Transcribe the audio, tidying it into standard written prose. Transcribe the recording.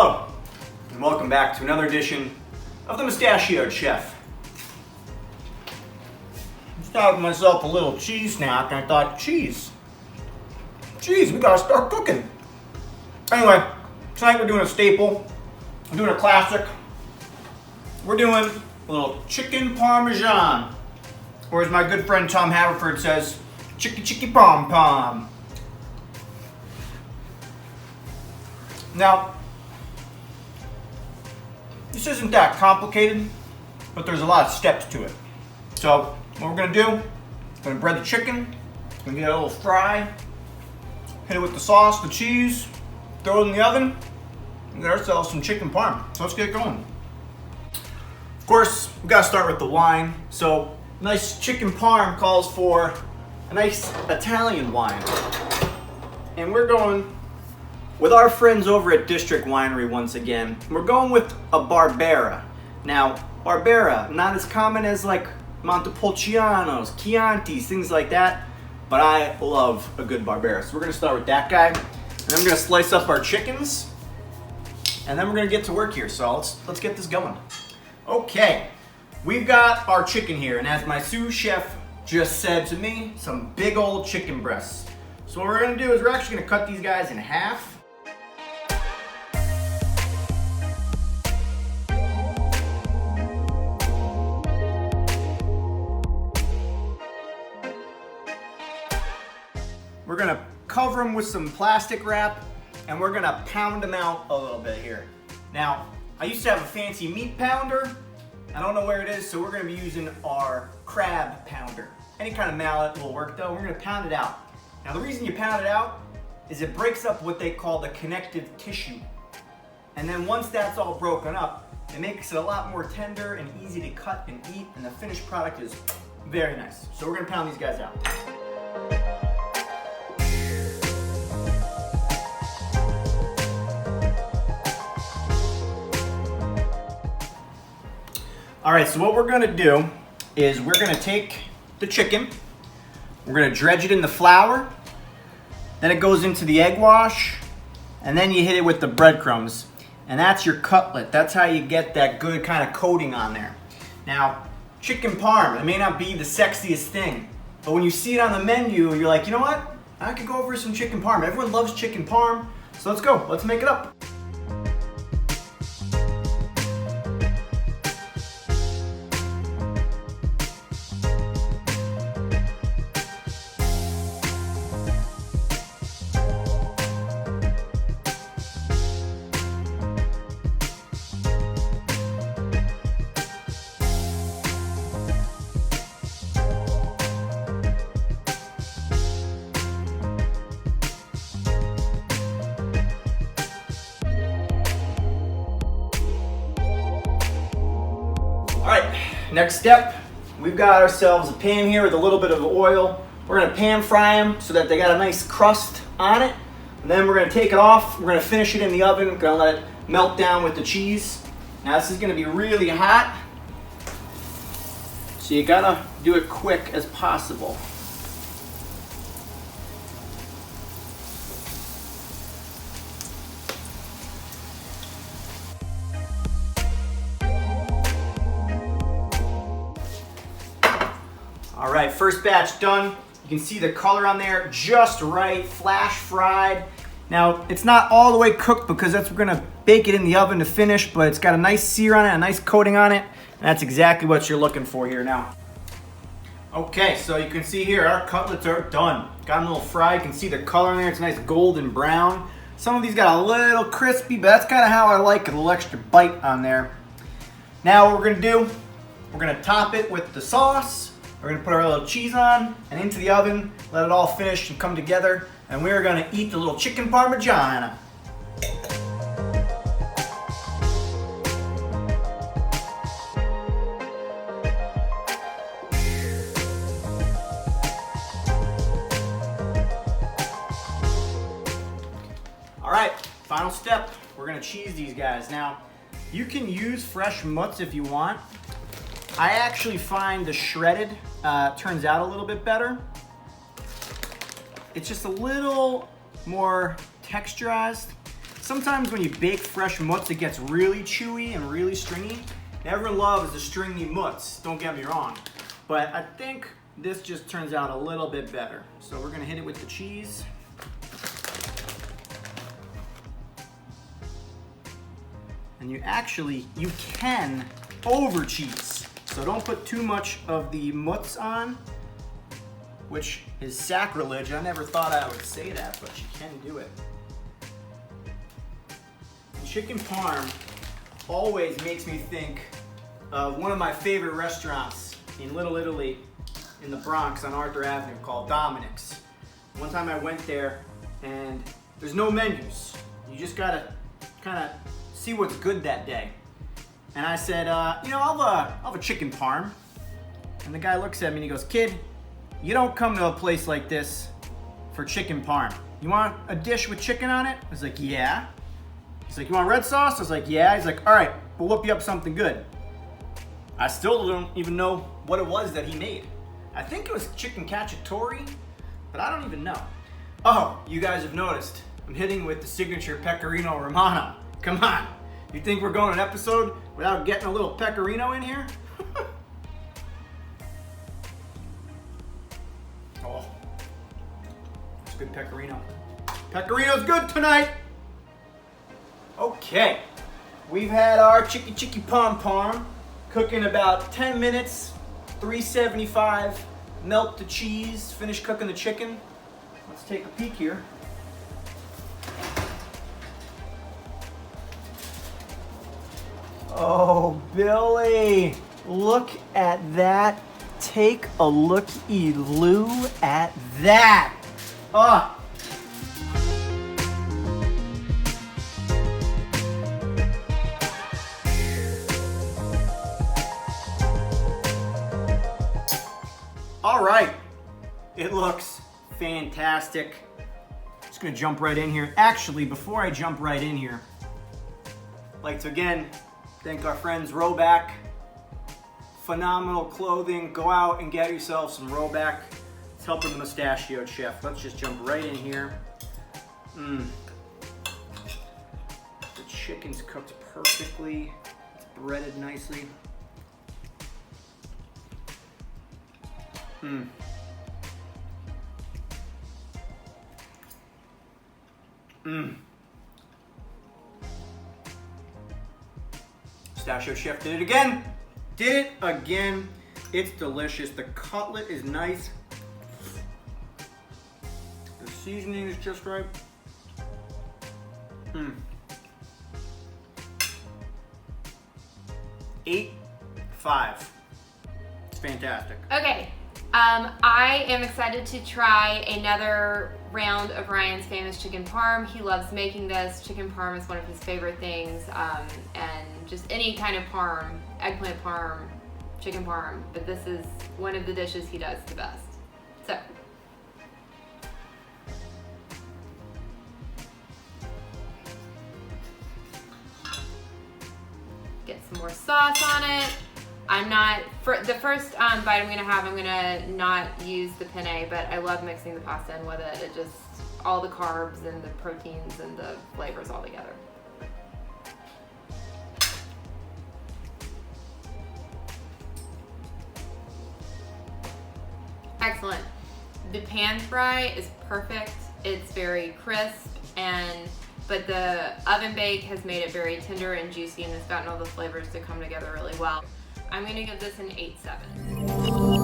Hello, and welcome back to another edition of the Mustachioed Chef. I started myself a little cheese snack, and I thought, cheese, we gotta start cooking. Anyway, tonight we're doing a staple, we're doing a classic. We're doing a little chicken Parmesan, or as my good friend Tom Haverford says, chicky pom pom. Now, this isn't that complicated, but there's a lot of steps to it. So, what we're gonna do, we're gonna bread the chicken, gonna get a little fry, hit it with the sauce, the cheese, throw it in the oven, and get ourselves some chicken parm. So let's get going. Of course, we gotta start with the wine. So, nice chicken parm calls for a nice Italian wine. And we're going with our friends over at District Winery once again. We're going with a Barbera. Now, Barbera, not as common as like Montepulcianos, Chiantis, things like that, but I love a good Barbera. So we're gonna start with that guy, and then we're gonna slice up our chickens, and then we're gonna get to work here. So let's get this going. Okay, we've got our chicken here, and as my sous chef just said to me, some big old chicken breasts. So what we're gonna do is we're actually gonna cut these guys in half. We're gonna cover them with some plastic wrap, and we're gonna pound them out a little bit here. Now, I used to have a fancy meat pounder. I don't know where it is, so we're gonna be using our crab pounder. Any kind of mallet will work though. We're gonna pound it out. Now, the reason you pound it out is it breaks up what they call the connective tissue. And then once that's all broken up, it makes it a lot more tender and easy to cut and eat, and the finished product is very nice. So we're gonna pound these guys out. All right, so what we're gonna do is we're gonna take the chicken, we're gonna dredge it in the flour, then it goes into the egg wash, and then you hit it with the breadcrumbs, and that's your cutlet. That's how you get that good kind of coating on there. Now, chicken parm, it may not be the sexiest thing, but when you see it on the menu, you're like, you know what? I could go for some chicken parm. Everyone loves chicken parm, so let's go, let's make it up. All right, next step, we've got ourselves a pan here with a little bit of oil. We're gonna pan fry them so that they got a nice crust on it. And then we're gonna take it off. We're gonna finish it in the oven. We're gonna let it melt down with the cheese. Now this is gonna be really hot, so you gotta do it quick as possible. All right, first batch done. You can see the color on there, just right, flash fried. Now, it's not all the way cooked because we're gonna bake it in the oven to finish, but it's got a nice sear on it, a nice coating on it, and that's exactly what you're looking for here now. Okay, so you can see here, our cutlets are done. Got them a little fried, you can see the color in there, it's nice golden brown. Some of these got a little crispy, but that's kind of how I like it, a little extra bite on there. Now what we're gonna do, we're gonna top it with the sauce. We're gonna put our little cheese on and into the oven, let it all finish and come together, and we're gonna eat the little chicken Parmesan. All right, final step, we're gonna cheese these guys. Now, you can use fresh mutts if you want. I actually find the shredded turns out a little bit better. It's just a little more texturized. Sometimes when you bake fresh mutts, it gets really chewy and really stringy. Everyone loves the stringy mutts, don't get me wrong. But I think this just turns out a little bit better. So we're gonna hit it with the cheese. And you can over cheese. So don't put too much of the mutts on, which is sacrilege. I never thought I would say that, but you can do it. Chicken parm always makes me think of one of my favorite restaurants in Little Italy in the Bronx on Arthur Avenue called Dominic's. One time I went there and there's no menus. You just gotta kind of see what's good that day. And I said, I'll have a chicken parm. And the guy looks at me and he goes, "Kid, you don't come to a place like this for chicken parm. You want a dish with chicken on it?" I was like, "Yeah." He's like, "You want red sauce?" I was like, "Yeah." He's like, "All right, we'll whip you up something good." I still don't even know what it was that he made. I think it was chicken cacciatore, but I don't even know. Oh, you guys have noticed, I'm hitting with the signature Pecorino Romano. Come on, you think we're going an episode without getting a little pecorino in here? Oh, it's good pecorino. Pecorino's good tonight. Okay, we've had our chicky pom parm cooking about 10 minutes, 375. Melt the cheese, finish cooking the chicken. Let's take a peek here. Oh, Billy, look at that. Take a look-ee-loo at that. Ah. All right, it looks fantastic. Just gonna jump right in here. Actually, before I jump right in here, I'd like to again thank our friends Roback. Phenomenal clothing. Go out and get yourself some Roback. It's helping the Mustachioed Chef. Let's just jump right in here. The chicken's cooked perfectly. It's breaded nicely. Mustachioed Chef did it again. Did it again. It's delicious. The cutlet is nice. The seasoning is just right. 8.5. It's fantastic. Okay. I am excited to try another round of Ryan's famous chicken parm. He loves making this. Chicken parm is one of his favorite things, and just any kind of parm, eggplant parm, chicken parm, but this is one of the dishes he does the best. So. Get some more sauce on it. I'm not, for the first bite I'm gonna not use the penne, but I love mixing the pasta in with it. It just, all the carbs and the proteins and the flavors all together. Excellent. The pan fry is perfect. It's very crisp, but the oven bake has made it very tender and juicy, and it's gotten all the flavors to come together really well. I'm gonna give this an 8.7.